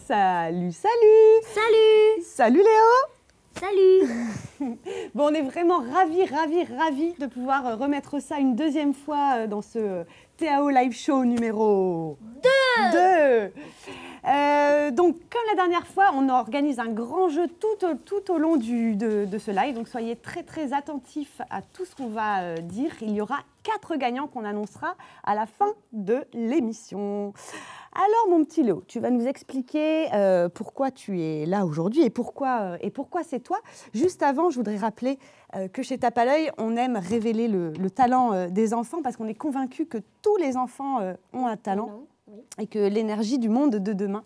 Salut, salut! Salut! Salut Léo! Salut! Bon, on est vraiment ravis de pouvoir remettre ça une deuxième fois dans ce TAO Live Show numéro 2. Donc, comme la dernière fois, on organise un grand jeu tout au long de ce live. Donc, soyez très attentifs à tout ce qu'on va dire. Il y aura 4 gagnants qu'on annoncera à la fin de l'émission. Alors, mon petit Léo, tu vas nous expliquer pourquoi tu es là aujourd'hui et pourquoi c'est toi. Juste avant, je voudrais rappeler que chez Tape à l'œil, on aime révéler le talent des enfants parce qu'on est convaincu que tous les enfants ont un talent et que l'énergie du monde de demain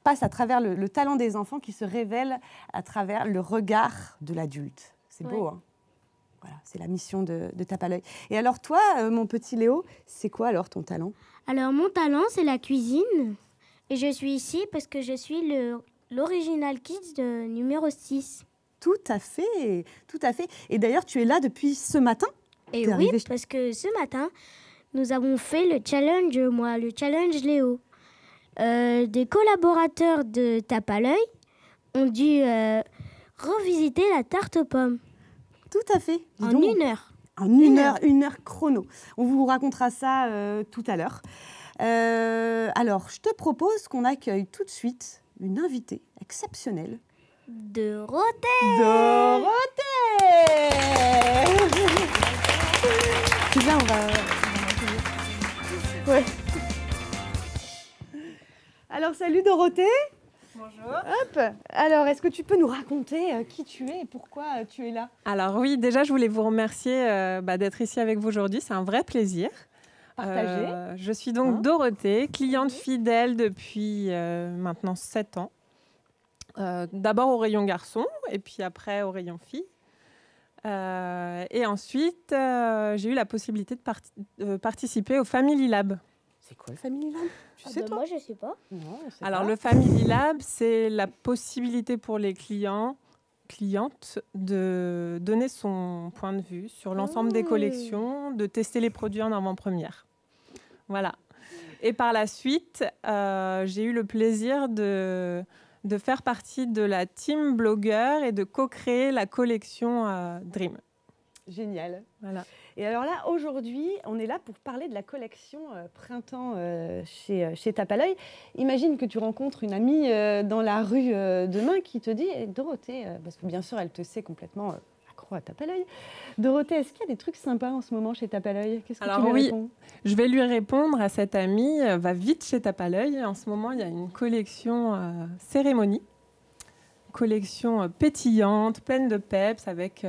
passe à travers le talent des enfants qui se révèle à travers le regard de l'adulte. C'est beau, hein? Voilà, c'est la mission de Tape à l'œil. Et alors toi, mon petit Léo, c'est quoi alors ton talent? Alors mon talent, c'est la cuisine. Et je suis ici parce que je suis l'Original Kids de numéro 6. Tout à fait. Et d'ailleurs, tu es là depuis ce matin? Et oui, parce que ce matin, nous avons fait le challenge Léo. Des collaborateurs de Tape à l'œil ont dû revisiter la tarte aux pommes. Tout à fait. En 1 heure. En une heure chrono. On vous racontera ça tout à l'heure. Alors, je te propose qu'on accueille tout de suite une invitée exceptionnelle. Dorothée! C'est bien, on va... Ouais. Alors, salut Dorothée. Bonjour. Hop. Alors, est-ce que tu peux nous raconter qui tu es et pourquoi tu es là? Alors oui, déjà, je voulais vous remercier d'être ici avec vous aujourd'hui. C'est un vrai plaisir. Partagé. Je suis donc Dorothée, cliente fidèle depuis maintenant 7 ans. D'abord au rayon garçon et puis après au rayon filles. Et ensuite, j'ai eu la possibilité de participer au Family Lab. C'est quoi le Family Lab? Tu sais, toi? Moi, je ne sais pas. Non, on sait Alors, pas. le Family Lab, c'est la possibilité pour les clientes de donner son point de vue sur l'ensemble des collections, de tester les produits en avant-première. Voilà. Et par la suite, j'ai eu le plaisir de faire partie de la team blogueur et de co-créer la collection Dream. Génial. Voilà. Et alors là, aujourd'hui, on est là pour parler de la collection printemps chez Tape à l'œil. Imagine que tu rencontres une amie dans la rue demain qui te dit Dorothée, parce que bien sûr, elle te sait complètement accro à Tape à l'œil. Dorothée, est-ce qu'il y a des trucs sympas en ce moment chez Tape à l'œil? Qu'est-ce que tu lui réponds? Je vais lui répondre à cette amie, va vite chez Tape à l'œil. En ce moment, il y a une collection cérémonie, collection pétillante, pleine de peps, avec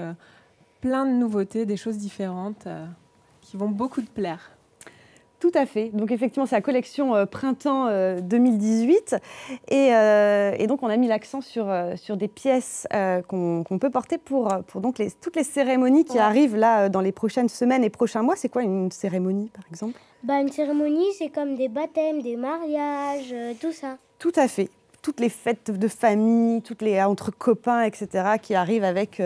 plein de nouveautés, des choses différentes qui vont beaucoup te plaire. Tout à fait. Donc effectivement, c'est la collection printemps 2018. Et donc, on a mis l'accent sur des pièces qu'on peut porter pour donc toutes les cérémonies qui arrivent là dans les prochaines semaines et prochains mois. C'est quoi une cérémonie, par exemple? Une cérémonie, c'est comme des baptêmes, des mariages, tout ça. Tout à fait. Toutes les fêtes de famille, toutes les entre copains, etc., qui arrivent avec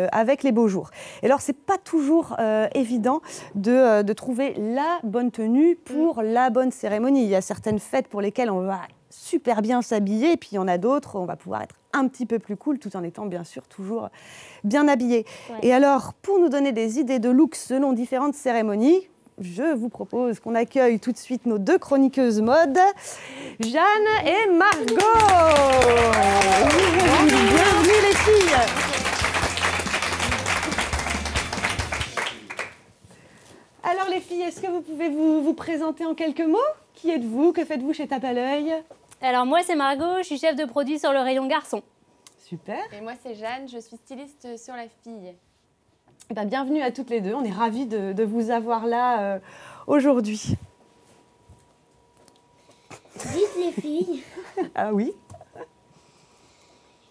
les beaux jours. Et alors, c'est pas toujours évident de trouver la bonne tenue pour la bonne cérémonie. Il y a certaines fêtes pour lesquelles on va super bien s'habiller, et puis il y en a d'autres où on va pouvoir être un petit peu plus cool, tout en étant bien sûr toujours bien habillé. Ouais. Et alors, pour nous donner des idées de looks selon différentes cérémonies, je vous propose qu'on accueille tout de suite nos 2 chroniqueuses mode, Jeanne et Margot. Bienvenue les filles. Alors les filles, est-ce que vous pouvez vous présenter en quelques mots? Qui êtes-vous? Que faites-vous chez Tape à l'œil? Alors moi c'est Margot, je suis chef de produit sur le rayon garçon. Super. Et moi c'est Jeanne, je suis styliste sur la fille. Eh bien, bienvenue à toutes les deux, on est ravis de vous avoir là aujourd'hui. Dites les filles. Ah oui.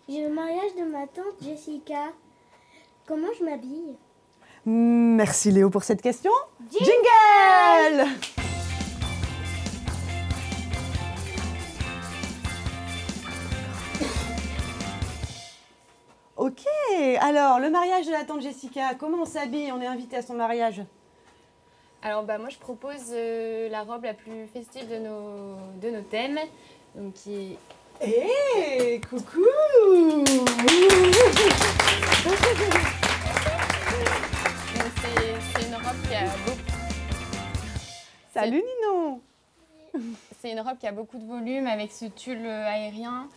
J'ai le mariage de ma tante Jessica. Comment je m'habille? Merci Léo pour cette question. Jingle! Ok, alors le mariage de la tante Jessica, comment on s'habille? On est invité à son mariage. Alors moi je propose la robe la plus festive de nos thèmes. Donc, qui... Hé, coucou. C'est une robe qui a beaucoup... Salut Ninon. C'est une robe qui a beaucoup de volume avec ce tulle aérien,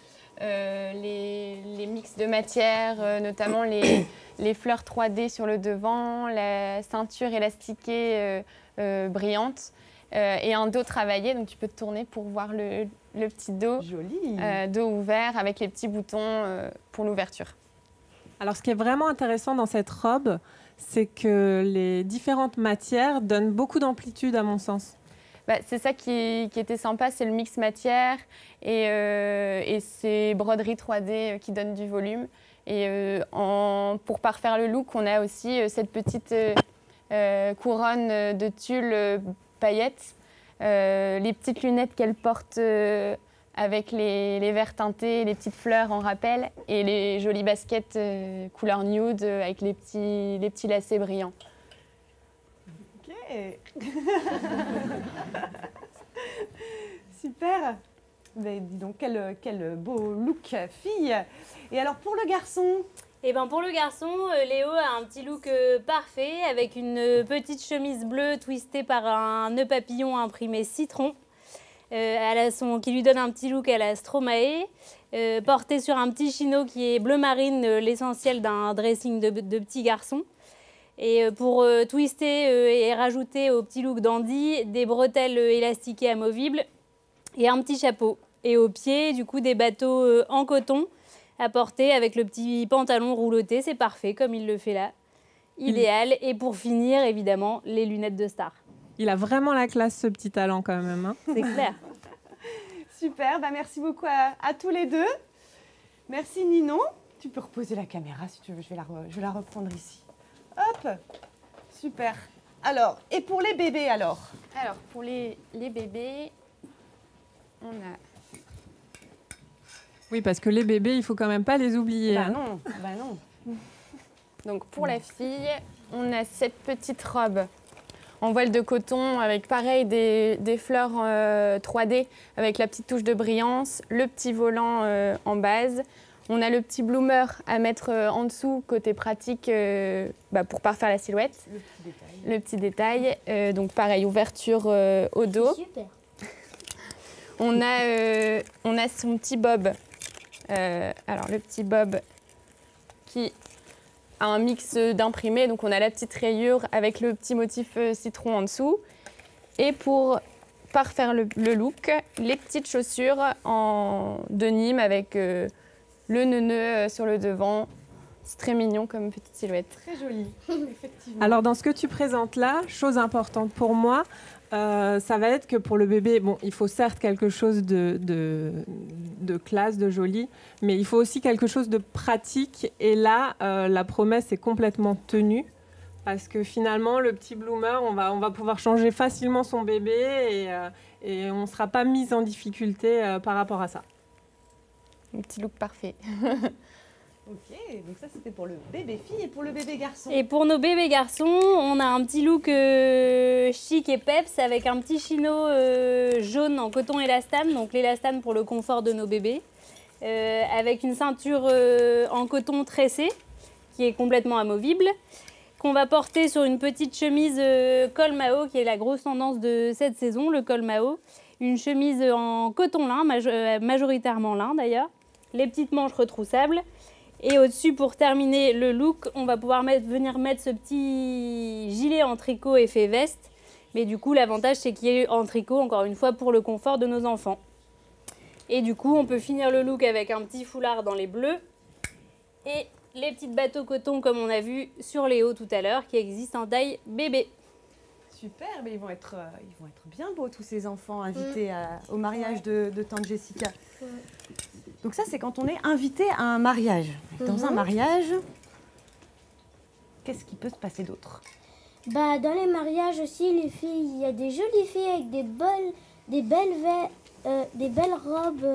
les mix de matières, notamment les fleurs 3D sur le devant, la ceinture élastiquée brillante et un dos travaillé. Donc tu peux te tourner pour voir le petit dos. Joli. Dos ouvert avec les petits boutons pour l'ouverture. Alors, ce qui est vraiment intéressant dans cette robe, c'est que les différentes matières donnent beaucoup d'amplitude, à mon sens. C'est ça qui était sympa, c'est le mix matière et ces broderies 3D qui donnent du volume. Et pour parfaire le look, on a aussi cette petite couronne de tulle paillettes, les petites lunettes qu'elle porte avec les verres teintés, les petites fleurs en rappel et les jolies baskets couleur nude avec les petits lacets brillants. Ok. Super. Mais dis donc, quel beau look, fille. Et alors, pour le garçon? Et ben pour le garçon, Léo a un petit look parfait avec une petite chemise bleue twistée par un nœud papillon imprimé citron. Qui lui donne un petit look à la Stromae, porté sur un petit chino qui est bleu marine, l'essentiel d'un dressing de petit garçon. Et pour twister et rajouter au petit look dandy, des bretelles élastiquées amovibles et un petit chapeau. Et au pied, du coup, des bateaux en coton à porter avec le petit pantalon rouloté. C'est parfait, comme il le fait là. Idéal. Et pour finir, évidemment, les lunettes de star. Il a vraiment la classe, ce petit talent, quand même. Hein. C'est clair. Super, merci beaucoup à tous les deux. Merci Ninon. Tu peux reposer la caméra si tu veux, je vais la reprendre ici. Hop, super. Alors, et pour les bébés alors? Alors, pour les bébés, on a... Oui, parce que les bébés, il ne faut quand même pas les oublier. Bah hein. non, bah non. Donc pour la fille, on a cette petite robe en voile de coton avec pareil des fleurs 3D avec la petite touche de brillance, le petit volant en base. On a le petit bloomer à mettre en dessous côté pratique pour parfaire la silhouette. Le petit détail. Donc pareil, ouverture au dos. Super. On a son petit bob. Alors le petit bob qui a un mix d'imprimés. Donc on a la petite rayure avec le petit motif citron en dessous. Et pour parfaire le look, les petites chaussures en denim avec le nœud sur le devant. C'est très mignon comme petite silhouette. Très joli, effectivement. Alors, dans ce que tu présentes là, chose importante pour moi, ça va être que pour le bébé, bon, il faut certes quelque chose de classe, de joli, mais il faut aussi quelque chose de pratique. Et là, la promesse est complètement tenue. Parce que finalement, le petit bloomer, on va pouvoir changer facilement son bébé et on ne sera pas mis en difficulté par rapport à ça. Un petit look parfait. Ok, donc ça c'était pour le bébé fille et pour le bébé garçon. Et pour nos bébés garçons, on a un petit look chic et peps avec un petit chino jaune en coton élastane, donc l'élastane pour le confort de nos bébés, avec une ceinture en coton tressé qui est complètement amovible, qu'on va porter sur une petite chemise col Mao qui est la grosse tendance de cette saison, le col Mao. Une chemise en coton lin, majoritairement lin d'ailleurs, les petites manches retroussables. Et au-dessus, pour terminer le look, on va pouvoir venir mettre ce petit gilet en tricot effet veste. Mais du coup, l'avantage, c'est qu'il est en tricot, encore une fois, pour le confort de nos enfants. Et du coup, on peut finir le look avec un petit foulard dans les bleus et les petites bateaux coton, comme on a vu sur Léo tout à l'heure, qui existent en taille bébé. Super, mais ils vont être bien beaux tous ces enfants invités au mariage de tante Jessica. Ouais. Donc ça, c'est quand on est invité à un mariage. Dans un mariage, qu'est-ce qui peut se passer d'autre? Bah, dans les mariages aussi, les filles, il y a des jolies filles avec des belles robes,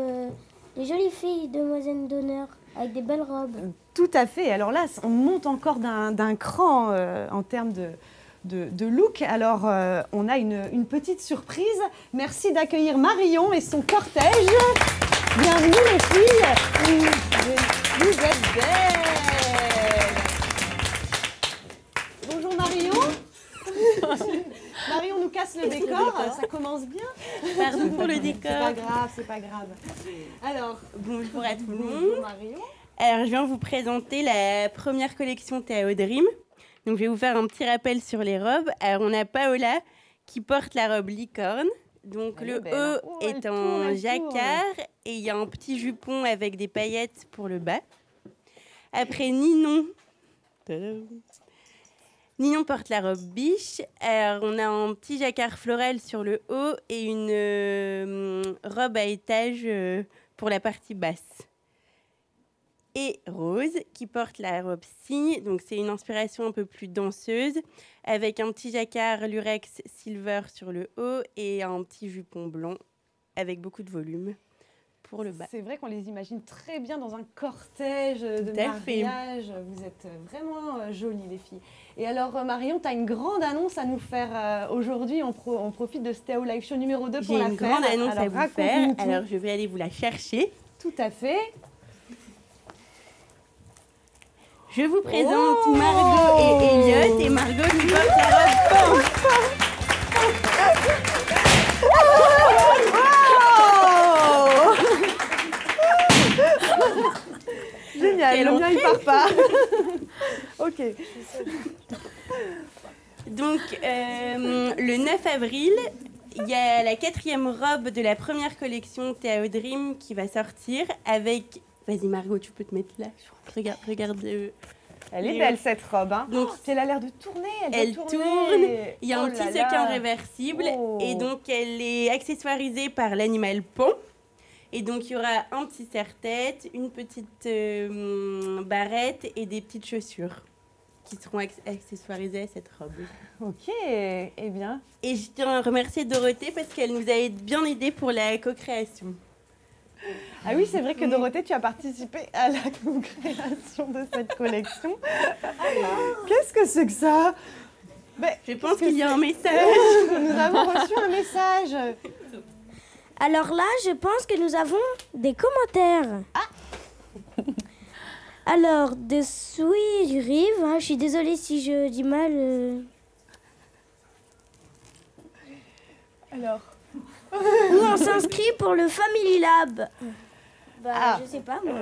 des jolies filles demoiselles d'honneur avec des belles robes. Tout à fait. Alors là, on monte encore d'un cran en termes de look. Alors, on a une petite surprise. Merci d'accueillir Marion et son cortège. Bienvenue les filles. Vous êtes belles. Bonjour Marion. Marion nous casse le décor. Ça commence bien. Pardon pour le décor. C'est pas grave, c'est pas grave. Alors, bonjour à tout le bonjour monde. Marion. Alors, je viens vous présenter la première collection Théao Dream. Donc, je vais vous faire un petit rappel sur les robes. Alors, on a Paola qui porte la robe licorne. Donc, le haut est en jacquard et il y a un petit jupon avec des paillettes pour le bas. Après, Ninon. Ninon porte la robe biche. Alors, on a un petit jacquard floral sur le haut et une robe à étage pour la partie basse. Et Rose, qui porte la robe cygne. Donc, c'est une inspiration un peu plus danseuse, avec un petit jacquard lurex silver sur le haut et un petit jupon blanc avec beaucoup de volume pour le bas. C'est vrai qu'on les imagine très bien dans un cortège de mariage. Vous êtes vraiment jolies, les filles. Et alors, Marion, tu as une grande annonce à nous faire aujourd'hui. On profite de ce Théao Live Show numéro 2 pour la faire. J'ai une grande annonce à vous faire. Tout. Alors, je vais aller vous la chercher. Tout à fait. Je vous présente Margot et Elliot. Et Margot qui porte la robe Génial, le mien il part pas. Ok. Donc, le 9 avril, il y a la 4e robe de la première collection Théao Dream qui va sortir avec... Vas-y Margot, tu peux te mettre là. Regarde. Elle est belle cette robe. Hein. Donc, elle a l'air de tourner. Elle tourne. Il y a un petit sequin réversible. Et donc, elle est accessoirisée par l'animal pont. Et donc, il y aura un petit serre-tête, une petite barrette et des petites chaussures qui seront accessoirisées à cette robe. Ok, eh bien. Et je tiens à remercier Dorothée parce qu'elle nous a bien aidés pour la co-création. Ah oui, c'est vrai que Dorothée, tu as participé à la co-création de cette collection. Qu'est-ce que c'est que ça? Je pense qu'il y a un message. Nous avons reçu un message. Alors là, je pense que nous avons des commentaires. Alors, de Sweet Rive, hein, je suis désolée si je dis mal. Alors où on s'inscrit pour le Family Lab. Je sais pas moi.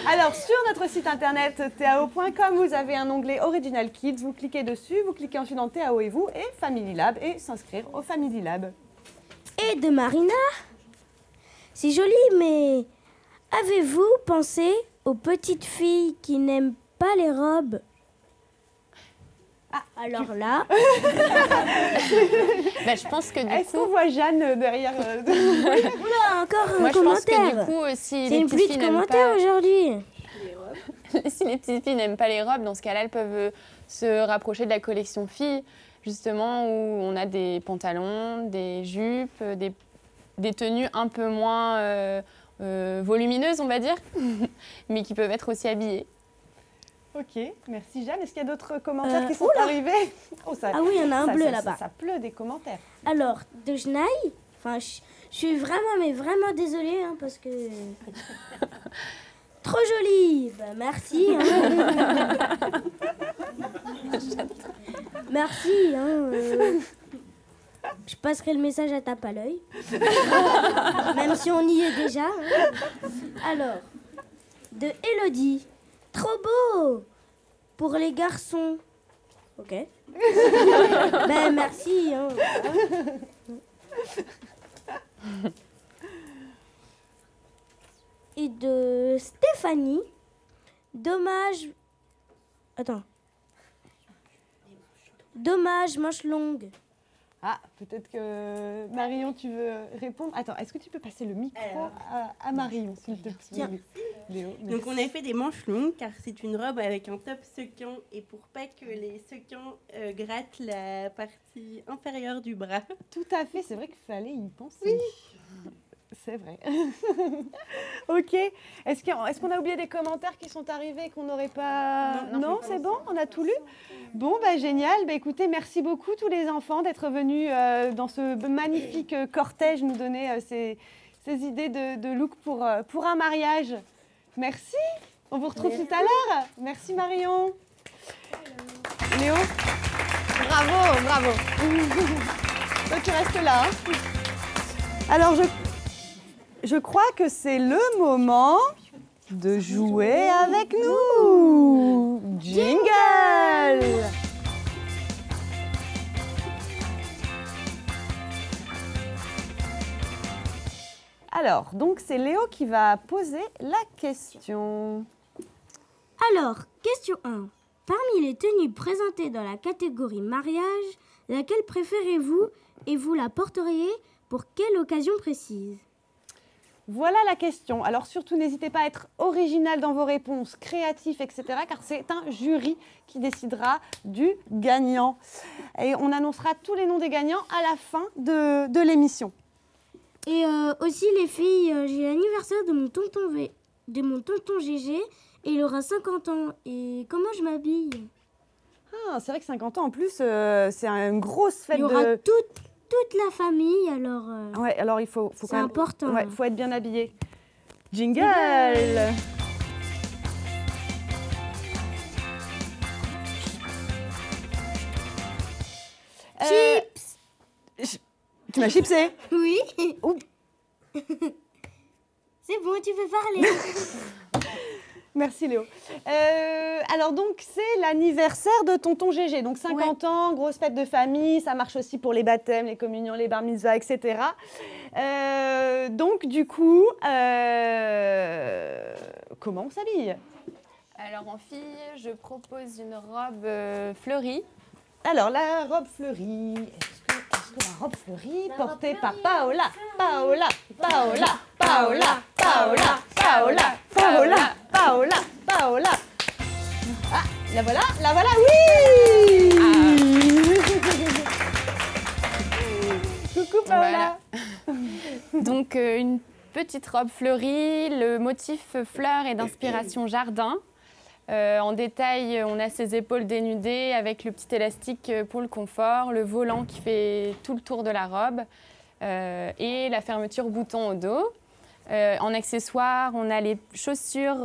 Alors, sur notre site internet tao.com, vous avez un onglet Original Kids. Vous cliquez dessus, vous cliquez ensuite dans Tao et vous, et Family Lab, et s'inscrire au Family Lab. Et de Marina. C'est joli, mais avez-vous pensé aux petites filles qui n'aiment pas les robes? Alors là... je pense que du coup... Est-ce qu'on voit Jeanne derrière Oula, encore un Moi, commentaire. Je pense que du coup, si c'est les une petites pluie filles de n'aiment commentaires pas... aujourd'hui. Si les petites filles n'aiment pas les robes, dans ce cas-là, elles peuvent se rapprocher de la collection filles, justement, où on a des pantalons, des jupes, des tenues un peu moins volumineuses, on va dire, mais qui peuvent être aussi habillées. Ok, merci Jeanne. Est-ce qu'il y a d'autres commentaires qui sont arrivés? Ah oui, il y en a un bleu là-bas. Ça pleut des commentaires. Alors, de Genaille, enfin, je suis vraiment désolée, hein, parce que... Trop jolie. Merci. Hein. Merci. Hein, je passerai le message à tape à l'œil. Même si on y est déjà. Hein. Alors, de Elodie. Trop beau pour les garçons. Ok. Merci. Hein. Et de Stéphanie. Dommage. Attends. Dommage, manche longue. Ah, peut-être que Marion, tu veux répondre. Attends, est-ce que tu peux passer le micro à Marion, s'il te plaît? Tiens. Léo, donc on a fait des manches longues car c'est une robe avec un top sequin et pour pas que les sequins grattent la partie inférieure du bras. Tout à fait, c'est vrai qu'il fallait y penser. Oui. C'est vrai. Ok. Est-ce qu'on a oublié des commentaires qui sont arrivés et qu'on n'aurait pas... Non, c'est bon, on a tout lu. Bon, bah, génial. Bah, écoutez, merci beaucoup tous les enfants d'être venus dans ce magnifique cortège nous donner ces idées de look pour un mariage. Merci. On vous retrouve tout à l'heure. Merci Marion. Léo. Bravo, bravo. Toi, tu restes là. Hein. Alors, je crois que c'est le moment de jouer avec nous. Jingle! Alors, donc c'est Léo qui va poser la question. Alors, question 1. Parmi les tenues présentées dans la catégorie mariage, laquelle préférez-vous et vous la porteriez pour quelle occasion précise? Voilà la question. Alors surtout, n'hésitez pas à être original dans vos réponses, créatif, etc. Car c'est un jury qui décidera du gagnant. Et on annoncera tous les noms des gagnants à la fin de l'émission. Et aussi les filles, j'ai l'anniversaire de mon tonton GG et il aura 50 ans. Et comment je m'habille? Ah, c'est vrai que 50 ans en plus, c'est une grosse fête. Il y aura toute la famille, alors... Ouais, alors il faut c'est quand même... important. Ouais, faut être bien habillé. Jingle. Chips. Tu m'as chipsé. Oui. Ouh. C'est bon, tu peux parler. Merci Léo. Alors donc c'est l'anniversaire de tonton GG, donc 50 ans, grosse fête de famille, ça marche aussi pour les baptêmes, les communions, les bar mitzvahs, etc. Donc du coup, comment on s'habille? Alors en fille, je propose une robe fleurie. Alors la robe fleurie, est-ce que la robe fleurie portée par Paola, Paola, Paola, Paola, Paola, Paola, Paola, Paola, Paola. Ah, la voilà, oui. Coucou Paola. Voilà. Donc une petite robe fleurie, le motif fleur est d'inspiration jardin. En détail, on a ses épaules dénudées avec le petit élastique pour le confort, le volant qui fait tout le tour de la robe et la fermeture bouton au dos. En accessoire, on a les chaussures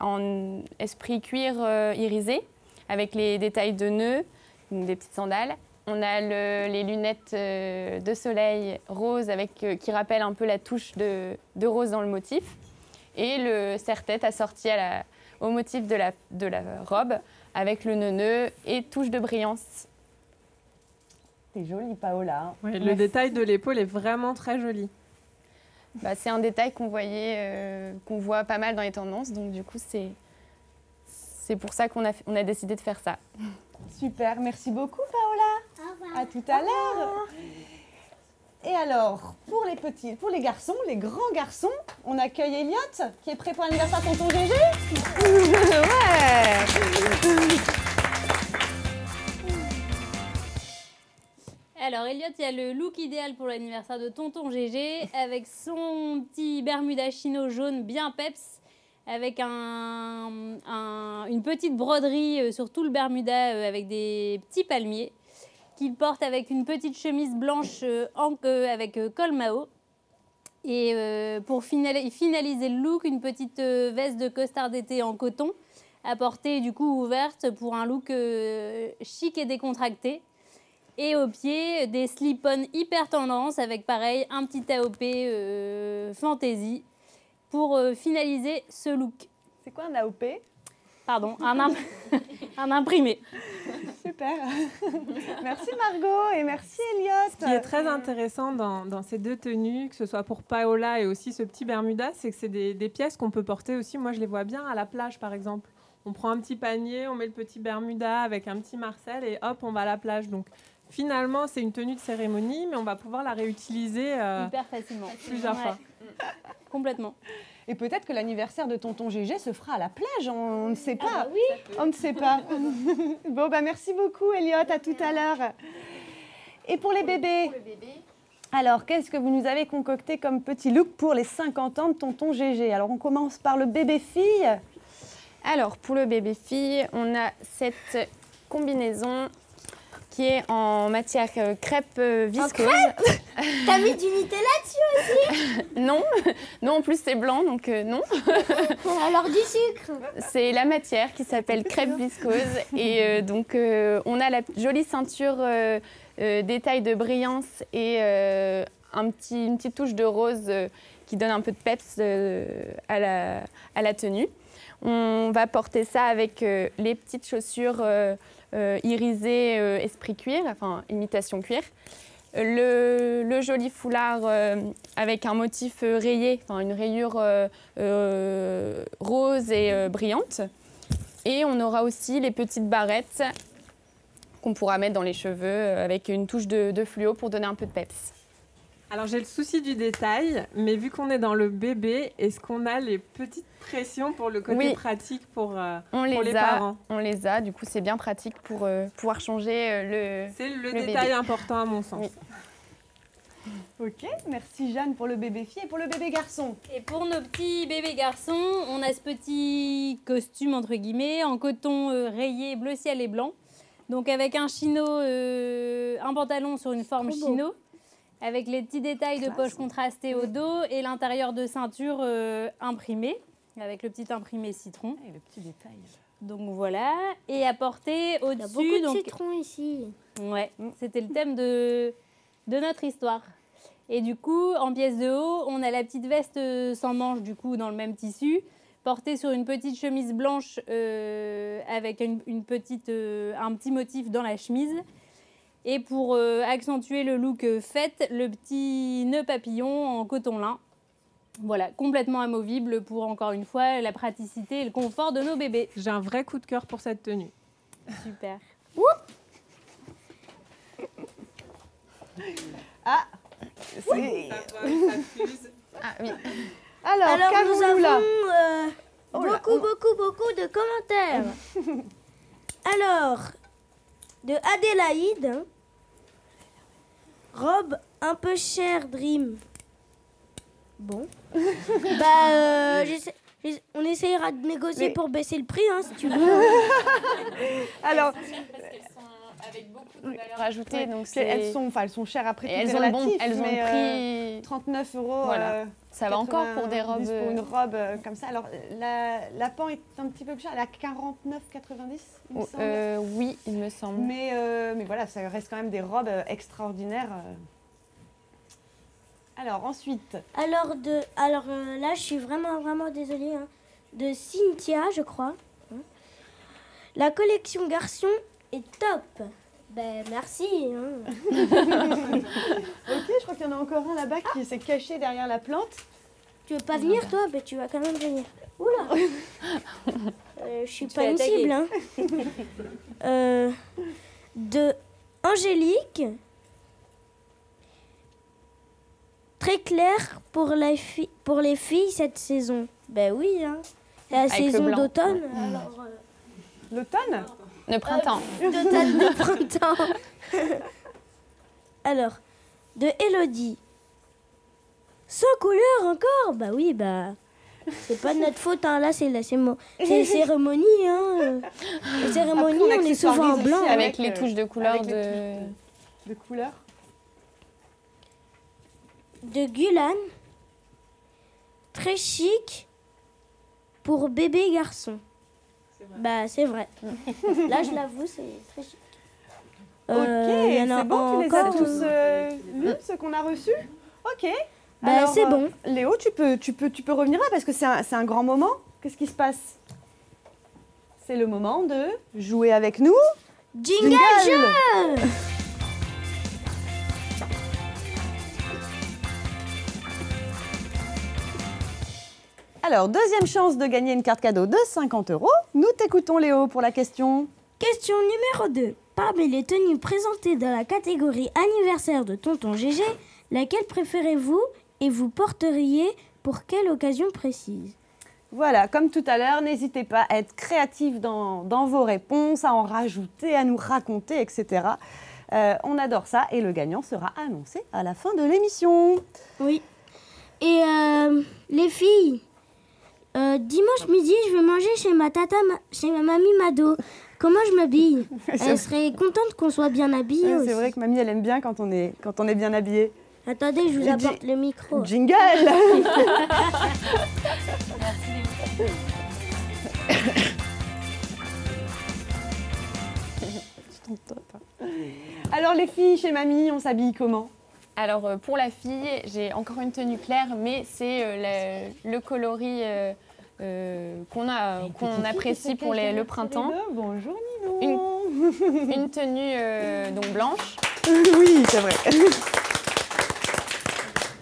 en esprit cuir irisé avec les détails de nœuds, des petites sandales. On a les lunettes de soleil rose qui rappellent un peu la touche de rose dans le motif. Et le serre-tête assorti au motif de la robe avec le nœud et touche de brillance. C'est joli Paola. Ouais, le détail de l'épaule est vraiment très joli. Bah, c'est un détail qu'on voit pas mal dans les tendances, donc du coup c'est pour ça qu'on a décidé de faire ça. Super, merci beaucoup Paola. Au revoir. À tout à l'heure. Et alors, pour les garçons, les grands garçons, on accueille Elliot qui est prêt pour l'anniversaire de tonton GG. Ouais. Alors, Elliot, il y a le look idéal pour l'anniversaire de tonton GG avec son petit bermuda chino jaune bien peps, avec une petite broderie sur tout le bermuda avec des petits palmiers, qu'il porte avec une petite chemise blanche avec col Mao. Et pour finaliser le look, une petite veste de costard d'été en coton, à portée du coup ouverte pour un look chic et décontracté. Et au pied, des slip-on hyper tendance avec pareil, un petit AOP fantaisie pour finaliser ce look. C'est quoi un AOP? Pardon, un imprimé. Super. Merci Margot et merci Elliot. Ce qui est très intéressant dans ces deux tenues, que ce soit pour Paola et aussi ce petit bermuda, c'est que c'est des pièces qu'on peut porter aussi. Moi, je les vois bien à la plage, par exemple. On prend un petit panier, on met le petit bermuda avec un petit Marcel et hop, on va à la plage. Donc, finalement, c'est une tenue de cérémonie, mais on va pouvoir la réutiliser hyper facilement. Plusieurs fois. Complètement. Et peut-être que l'anniversaire de tonton GG se fera à la plage, on ne sait pas. Ah bah oui. On ne sait pas. Bon, bah merci beaucoup Elliot, à tout à l'heure. Et pour les bébés? Alors, qu'est-ce que vous nous avez concocté comme petit look pour les 50 ans de tonton Gégé? Alors, on commence par le bébé-fille. Alors, pour le bébé-fille, on a cette combinaison qui est en matière crêpe visqueuse. T'as mis du Nutella dessus? Non, non, en plus c'est blanc, donc non. Alors du sucre. C'est la matière qui s'appelle crêpe visqueuse. Et donc, on a la jolie ceinture détail de brillance et une petite touche de rose qui donne un peu de peps à la tenue. On va porter ça avec les petites chaussures irisées esprit cuir, enfin imitation cuir. Le joli foulard avec un motif rayé, enfin une rayure rose et brillante. Et on aura aussi les petites barrettes qu'on pourra mettre dans les cheveux avec une touche de fluo pour donner un peu de peps. Alors j'ai le souci du détail, mais vu qu'on est dans le bébé, est-ce qu'on a les petites pressions pour le côté pratique pour les parents? On les a, du coup c'est bien pratique pour pouvoir changer le C'est le bébé. détail important à mon sens. Oui. Ok, merci Jeanne pour le bébé-fille et pour le bébé-garçon. Et pour nos petits bébés garçons, on a ce petit costume entre guillemets en coton rayé bleu ciel et blanc. Donc avec un chino, un pantalon sur une forme chino, avec les petits détails de poche contrastées au dos et l'intérieur de ceinture imprimé, avec le petit imprimé citron. Et le petit détail. Donc voilà, et à porter Il y a au-dessus. beaucoup de citron ici. Ouais, c'était le thème de notre histoire. Et du coup, en pièce de haut, on a la petite veste sans manches, du coup, dans le même tissu, portée sur une petite chemise blanche avec un petit motif dans la chemise. Et pour accentuer le look fête, le petit nœud papillon en coton lin. Voilà, complètement amovible pour, encore une fois, la praticité et le confort de nos bébés. J'ai un vrai coup de cœur pour cette tenue. Super. Ah, Ça fuse. Ah oui. Alors nous qu'avons-nous là? avons beaucoup de commentaires. Alors, de Adélaïde, hein. Robe un peu chère, Dream. Bon. On essayera de négocier pour baisser le prix, hein, si tu veux. Alors, Parce qu'elles sont avec beaucoup de valeur ajoutée, donc elles sont chères après, et tout est elles ont relatif, elles ont mais, pris 39 €. Voilà. Ça va encore pour des 90 robes. pour une robe comme ça. Alors, la pan est un petit peu plus chère. Elle a 49,90 il me semble. Oui, il me semble. Mais voilà, ça reste quand même des robes extraordinaires. Alors, ensuite. Alors là, je suis vraiment désolée. Hein, de Cynthia, je crois. Hein. La collection garçon est top. Ben, merci. Hein. Ok, je crois qu'il y en a encore un là-bas qui s'est caché derrière la plante. Tu veux pas venir, toi? Ben, tu vas quand même venir. Oula. Je suis pas une cible. Hein. De Angélique. Très clair pour les filles cette saison. Ben oui, hein. C'est la Avec le saison blanc. d'automne. L'automne? Le printemps. D'automne, de printemps. Alors, de Elodie. Sans couleur encore? Bah oui, bah. C'est pas de notre faute, hein. Là, c'est les cérémonies, hein. Les cérémonies, Après, on est souvent en blanc. ici Avec les touches de couleur avec les de couleur. De Gulan. Très chic pour bébé garçon. Bah, c'est vrai. Là, je l'avoue, c'est très chic. Ok, y en a c'est bon, tu les as encore, tous lus, ceux qu'on a reçus? Ok. Bah, Alors, c'est bon. Léo, tu peux revenir là parce que c'est un grand moment. Qu'est-ce qui se passe? C'est le moment de jouer avec nous. Jingle jeu! Alors, deuxième chance de gagner une carte cadeau de 50 €. Nous t'écoutons Léo pour la question. Question numéro 2. Parmi les tenues présentées dans la catégorie anniversaire de Tonton Gégé, laquelle préférez-vous et vous porteriez pour quelle occasion précise? Voilà, comme tout à l'heure, n'hésitez pas à être créatif dans vos réponses, à en rajouter, à nous raconter, etc. On adore ça et le gagnant sera annoncé à la fin de l'émission. Oui. Et les filles, dimanche midi, je vais manger chez ma mamie Mado. Comment je m'habille? Elle serait contente qu'on soit bien habillés aussi. C'est vrai que mamie, elle aime bien quand on est bien habillé. Attendez, je vous apporte le micro. Jingle. Alors les filles, chez mamie, on s'habille comment? Alors pour la fille, j'ai encore une tenue claire, mais c'est le coloris qu'on apprécie pour le printemps. Bonjour Nino. Une tenue donc blanche. Oui, c'est vrai.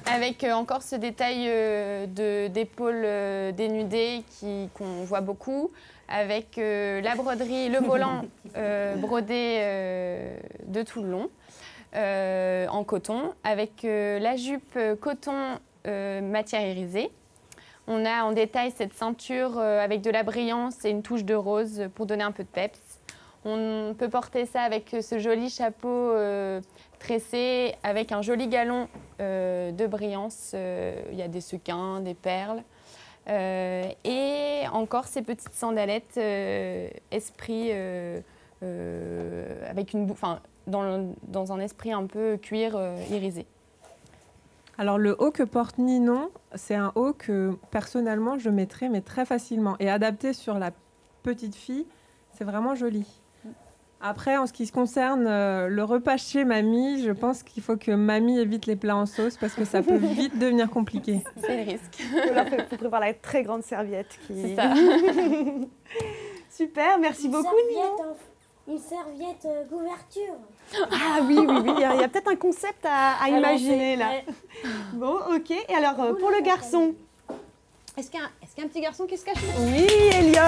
Avec encore ce détail d'épaules dénudées qu'on voit beaucoup, avec la broderie, le volant brodé de tout le long en coton, avec la jupe coton matière irisée. On a en détail cette ceinture avec de la brillance et une touche de rose pour donner un peu de peps. On peut porter ça avec ce joli chapeau tressé avec un joli galon de brillance. Il y a des sequins, des perles. Et encore ces petites sandalettes esprit avec dans un esprit un peu cuir irisé. Alors le haut que porte Ninon, c'est un haut que personnellement je mettrais mais très facilement et adapté sur la petite fille, c'est vraiment joli. Après, en ce qui concerne le repas chez mamie, je pense qu'il faut que mamie évite les plats en sauce parce que ça peut vite devenir compliqué. C'est le risque. Il faut préparer la très grande serviette. C'est ça. Super, merci beaucoup Ninon. Une serviette couverture. Ah oui, il y a peut-être un concept à imaginer là. Bon, ok. Et alors, pour le garçon, est-ce qu'il y a un petit garçon qui se cache? Oui, Elliot.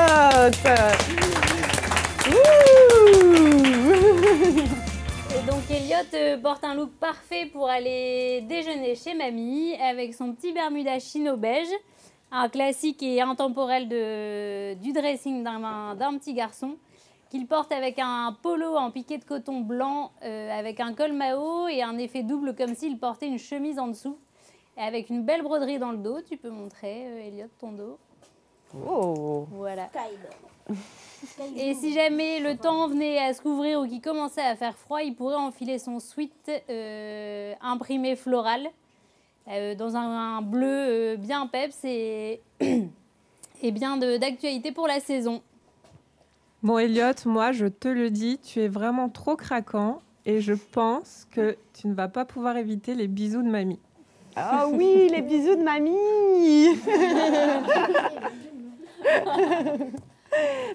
Et donc Elliot porte un look parfait pour aller déjeuner chez mamie avec son petit bermuda chino beige, un classique et intemporel du dressing d'un petit garçon, qu'il porte avec un polo en piqué de coton blanc avec un col Mao et un effet double comme s'il portait une chemise en dessous. Et avec une belle broderie dans le dos. Tu peux montrer, Elliot, ton dos. Oh. Voilà. Et si jamais le temps venait à se couvrir ou qu'il commençait à faire froid, il pourrait enfiler son sweat imprimé floral dans un bleu bien peps et bien d'actualité pour la saison. Bon Elliot, moi je te le dis, tu es vraiment trop craquant et je pense que tu ne vas pas pouvoir éviter les bisous de mamie. Ah oui, les bisous de mamie.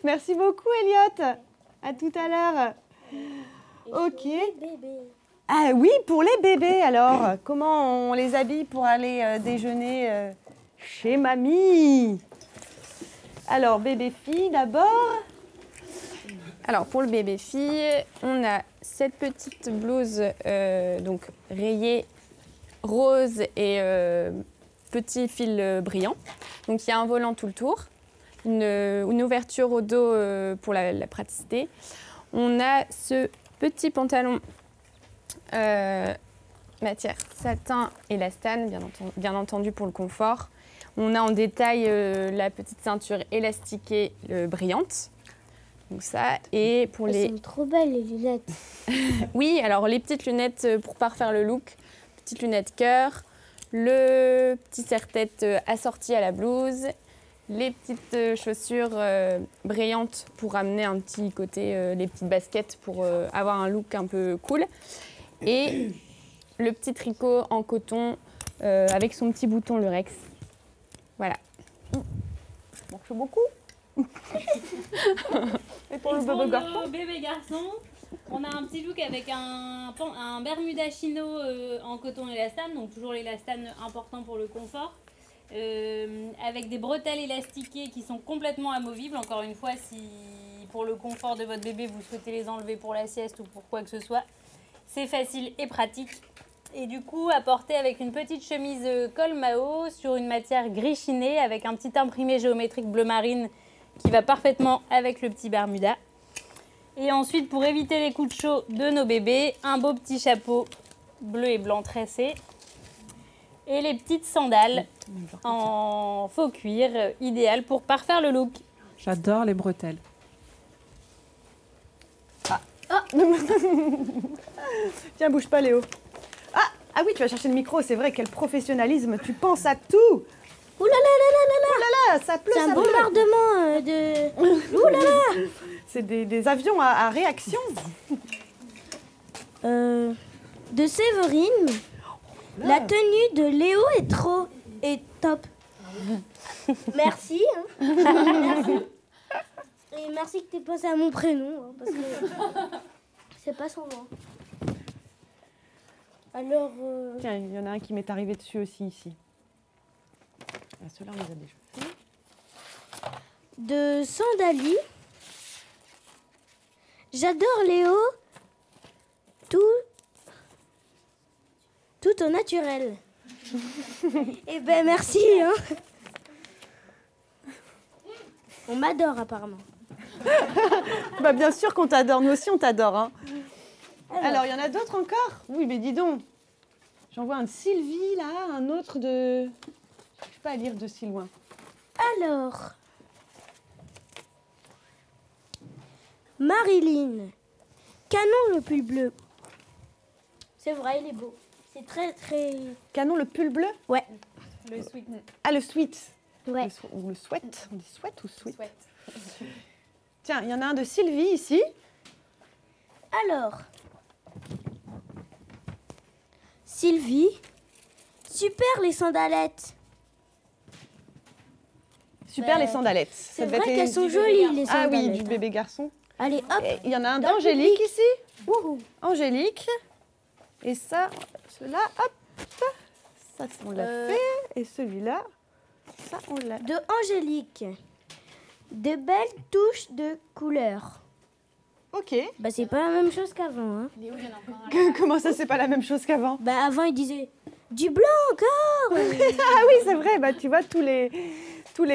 Merci beaucoup Elliot. À tout à l'heure. Ok. Ah oui, pour les bébés alors, comment on les habille pour aller déjeuner chez mamie? Alors bébé-fille d'abord. Alors pour le bébé-fille, on a cette petite blouse donc rayée rose et petit fil brillant. Donc il y a un volant tout le tour, une ouverture au dos pour la praticité. On a ce petit pantalon matière satin élastane, bien entendu pour le confort. On a en détail la petite ceinture élastiquée brillante. Donc ça, et pour Elles sont trop belles les lunettes. Oui, alors les petites lunettes pour parfaire le look, petites lunettes cœur, le petit serre-tête assorti à la blouse, les petites chaussures brillantes pour amener un petit côté, les petites baskets pour avoir un look un peu cool, et le petit tricot en coton avec son petit bouton lurex. Voilà. Merci beaucoup. Et pour le bébé garçon, on a un petit look avec un bermuda chino en coton élastane, donc toujours l'élastane important pour le confort, avec des bretelles élastiquées qui sont complètement amovibles. Encore une fois, si pour le confort de votre bébé vous souhaitez les enlever pour la sieste ou pour quoi que ce soit, c'est facile et pratique. Et du coup, à porter avec une petite chemise col Mao sur une matière gris chiné avec un petit imprimé géométrique bleu marine qui va parfaitement avec le petit bermuda. Et ensuite, pour éviter les coups de chaud de nos bébés, un beau petit chapeau bleu et blanc tressé. Et les petites sandales en faux cuir, idéal pour parfaire le look. J'adore les bretelles. Tiens, bouge pas, Léo. Ah oui, tu vas chercher le micro, c'est vrai, quel professionnalisme, tu penses à tout. Ouh là là là là là là. Oh là là, ça pleut, C'est un ça pleut. bombardement de... Ouh là là. C'est des avions à réaction. De Séverine. La tenue de Léo est top. Merci. Merci. Et merci que tu aies pensé à mon prénom, hein, parce que c'est pas son nom. Alors... Tiens, il y en a un qui m'est arrivé dessus aussi, ici. Ah, ceux-là, on les a déjà fait. De Sandalie. J'adore Léo. Tout au naturel. Eh ben merci. Hein. On m'adore apparemment. Bah, bien sûr qu'on t'adore, nous aussi on t'adore. Hein. Alors, il y en a d'autres encore? Oui, mais dis donc. J'en vois un de Sylvie, là, un autre de... Je n'arrive pas à lire de si loin. Alors, Marilyn, Canon le pull bleu. C'est vrai, il est beau. C'est très, très... Canon, le pull bleu? Ouais. Le sweat. Ah, le sweat. Ouais. Ou le sweat. On dit sweat ou sweat? Sweat. Tiens, il y en a un de Sylvie, ici. Alors, Sylvie, super les sandalettes. Super, Bah, les sandalettes. C'est vrai qu'elles sont jolies, les Ah sandalettes. oui, du bébé garçon. Allez, hop. Et il y en a un Dans le d'Angélique public. ici. Wouhou. Angélique. Et ça, celui-là, hop. Ça, on l'a fait. Et celui-là, ça, on l'a. De Angélique. De belles touches de couleur. Ok. Bah, c'est pas la même chose qu'avant. Hein. Léo, il y en a encore un. Comment ça, c'est pas la même chose qu'avant? Bah, avant, il disait du blanc encore. Ah oui, c'est vrai. Bah, tu vois, tous les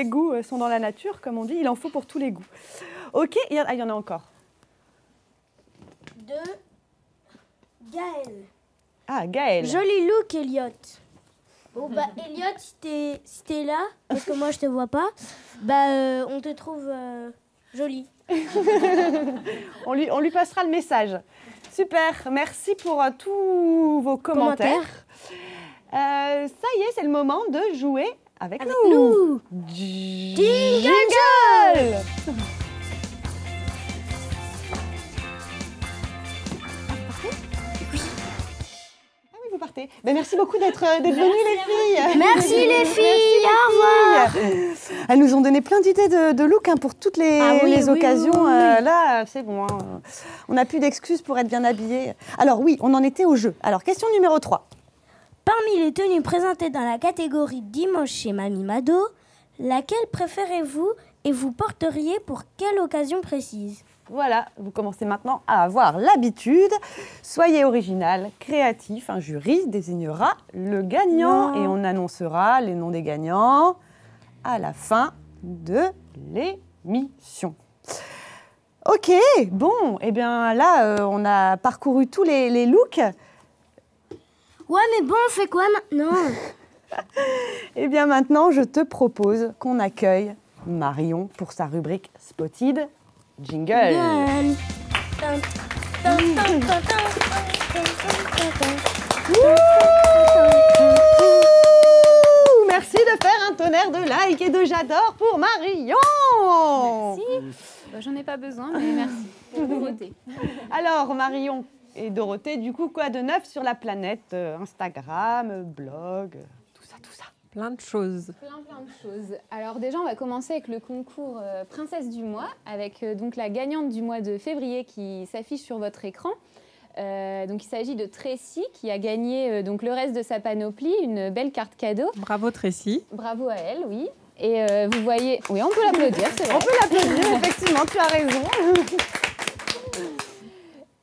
goûts sont dans la nature, comme on dit. Il en faut pour tous les goûts. Ok, il y en a encore. De Gaël. Ah, Gaëlle. Joli look, Elliot. Bon, bah, Elliot, si t'es là, parce que moi, je te vois pas, bah, on te trouve jolie. On lui passera le message. Super, merci pour tous vos commentaires. Ça y est, c'est le moment de jouer avec nous. Jingle! Ah oui, vous partez. Ben, merci beaucoup d'être venues, les filles. Merci les filles, au revoir. Elles nous ont donné plein d'idées de look hein, pour toutes les, Ah oui, les oui, occasions. oui, oui. Là, c'est bon. Hein. On n'a plus d'excuses pour être bien habillés. Alors oui, on en était au jeu. Alors, question numéro 3. Parmi les tenues présentées dans la catégorie Dimanche chez Mamie Mado, laquelle préférez-vous et vous porteriez pour quelle occasion précise? Voilà, vous commencez maintenant à avoir l'habitude. Soyez original, créatif. Un jury désignera le gagnant Non. et on annoncera les noms des gagnants à la fin de l'émission. Ok, bon, et bien là, on a parcouru tous les looks. Ouais, mais bon, on fait quoi maintenant? Et bien maintenant, je te propose qu'on accueille Marion pour sa rubrique Spotted Jingle. Gueule. Merci de faire un tonnerre de like et de j'adore pour Marion. Bah, j'en ai pas besoin, mais merci pour Dorothée. Alors Marion et Dorothée, du coup, quoi de neuf sur la planète? Instagram, blog, tout ça. Plein de choses. Plein de choses. Alors déjà, on va commencer avec le concours Princesse du mois, avec donc la gagnante du mois de février qui s'affiche sur votre écran. Donc il s'agit de Tracy qui a gagné donc le reste de sa panoplie, une belle carte cadeau. Bravo Tracy. Bravo à elle, oui. Et vous voyez, oui, on peut l'applaudir, c'est vrai. On peut l'applaudir, effectivement, tu as raison.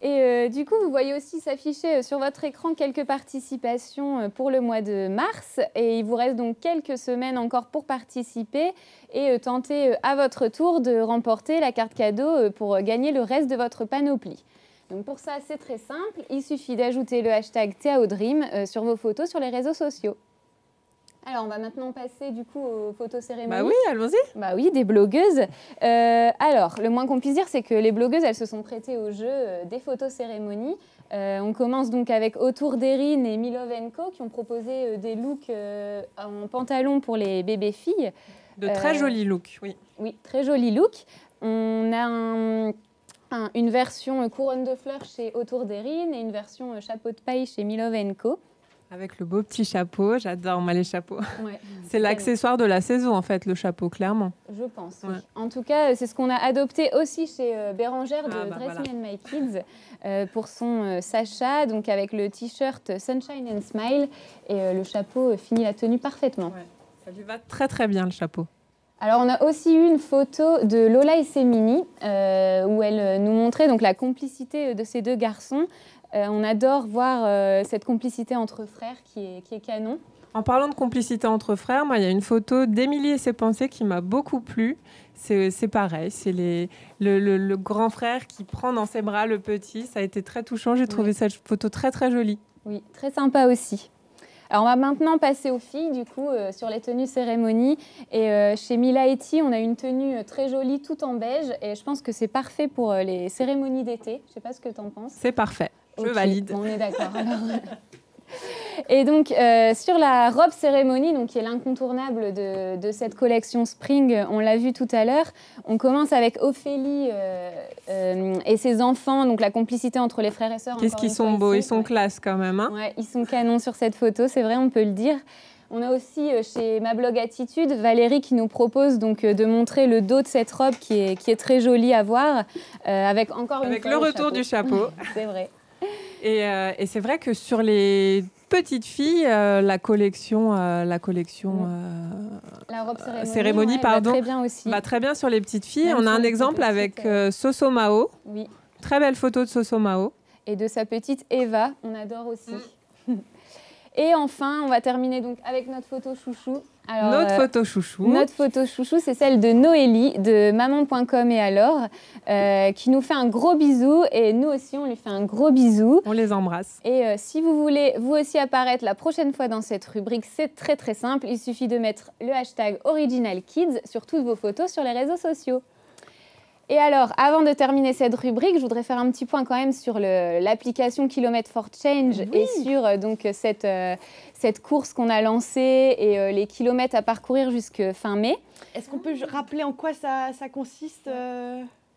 Et du coup, vous voyez aussi s'afficher sur votre écran quelques participations pour le mois de mars. Et il vous reste donc quelques semaines encore pour participer et tenter à votre tour de remporter la carte cadeau pour gagner le reste de votre panoplie. Donc pour ça, c'est très simple. Il suffit d'ajouter le hashtag TAODream sur vos photos sur les réseaux sociaux. Alors, on va maintenant passer du coup aux photos cérémonies. Bah oui, allons-y. Bah oui, des blogueuses. Alors, le moins qu'on puisse dire, c'est que les blogueuses, elles se sont prêtées au jeu des photos cérémonies. On commence donc avec Autour d'Erin et Milov & Co qui ont proposé des looks en pantalon pour les bébés filles. De très jolis looks, oui. Oui, très jolis looks. On a une version couronne de fleurs chez Autour d'Erin et une version chapeau de paille chez Milov & Co. Avec le beau petit chapeau, j'adore moi les chapeaux. Ouais, c'est l'accessoire de la saison en fait, le chapeau, clairement. Je pense, ouais. Oui. En tout cas, c'est ce qu'on a adopté aussi chez Bérangère de Dress voilà. Me and My Kids pour son Sacha, donc avec le t-shirt Sunshine and Smile et le chapeau finit la tenue parfaitement. Ouais. Ça lui va très très bien le chapeau. Alors, on a aussi eu une photo de Lola et Semini où elle nous montrait donc, la complicité de ces deux garçons. On adore voir cette complicité entre frères qui est canon. En parlant de complicité entre frères, moi, il y a une photo d'Émilie et ses pensées qui m'a beaucoup plu. C'est pareil, c'est le grand frère qui prend dans ses bras le petit. Ça a été très touchant, j'ai trouvé cette photo très très jolie. Oui, très sympa aussi. Alors, on va maintenant passer aux filles, du coup, sur les tenues cérémonie. Et chez Mila Eti, on a une tenue très jolie, tout en beige. Et je pense que c'est parfait pour les cérémonies d'été. Je ne sais pas ce que tu en penses. C'est parfait, je valide. Bon, on est d'accord. Et donc, sur la robe cérémonie, donc, qui est l'incontournable de cette collection Spring, on l'a vu tout à l'heure, on commence avec Ophélie et ses enfants, donc la complicité entre les frères et sœurs. Qu'est-ce qu'ils sont beaux, ils sont classe quand même. Hein, ouais, ils sont canons sur cette photo, c'est vrai, on peut le dire. On a aussi chez Ma Blog Attitude, Valérie qui nous propose donc, de montrer le dos de cette robe qui est très jolie à voir, avec encore une fois le retour du chapeau. C'est vrai. Et c'est vrai que sur les petites filles, la collection la robe cérémonie pardon, va très bien aussi. Va très bien sur les petites filles. Même on a un exemple avec Soso Mao. Oui. Très belle photo de Soso Mao. Et de sa petite Eva, on adore aussi. Et enfin, on va terminer donc avec notre photo chouchou. Alors, notre photo chouchou. Notre photo chouchou, c'est celle de Noélie, de maman.com et alors, qui nous fait un gros bisou. Et nous aussi, on lui fait un gros bisou. On les embrasse. Et si vous voulez, vous aussi, apparaître la prochaine fois dans cette rubrique, c'est très très simple. Il suffit de mettre le hashtag OriginalKids sur toutes vos photos sur les réseaux sociaux. Et alors, avant de terminer cette rubrique, je voudrais faire un petit point quand même sur l'application Kilomètres for Change et sur donc, cette course qu'on a lancée et les kilomètres à parcourir jusqu'à fin mai. Est-ce qu'on peut rappeler en quoi ça consiste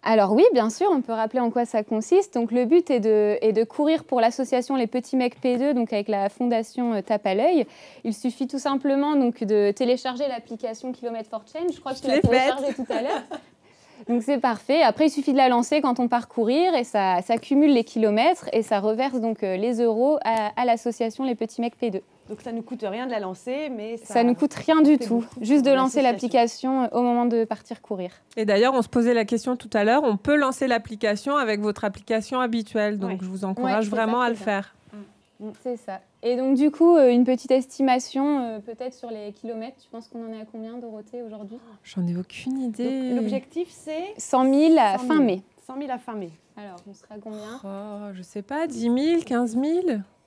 Alors oui, bien sûr, on peut rappeler en quoi ça consiste. Donc le but est de courir pour l'association Les Petits Mecs P2, donc avec la fondation Tape à l'œil. Il suffit tout simplement donc, de télécharger l'application Kilomètres for Change. Je crois que tu l'as téléchargée tout à l'heure. Donc c'est parfait. Après, il suffit de la lancer quand on part courir et ça cumule les kilomètres et ça reverse donc les euros à l'association Les Petits Mecs P2. Donc ça ne nous coûte rien de la lancer, mais ça ne coûte rien du tout. Juste de lancer l'application au moment de partir courir. Et d'ailleurs, on se posait la question tout à l'heure, on peut lancer l'application avec votre application habituelle. Donc je vous encourage vraiment à le faire. C'est ça. Et donc du coup, une petite estimation peut-être sur les kilomètres. Tu penses qu'on en est à combien, Dorothée, aujourd'hui? J'en ai aucune idée. L'objectif, c'est 100 000 à fin mai. 100 000 à fin mai. Alors, on sera à combien? Je sais pas, 10 000, 15 000?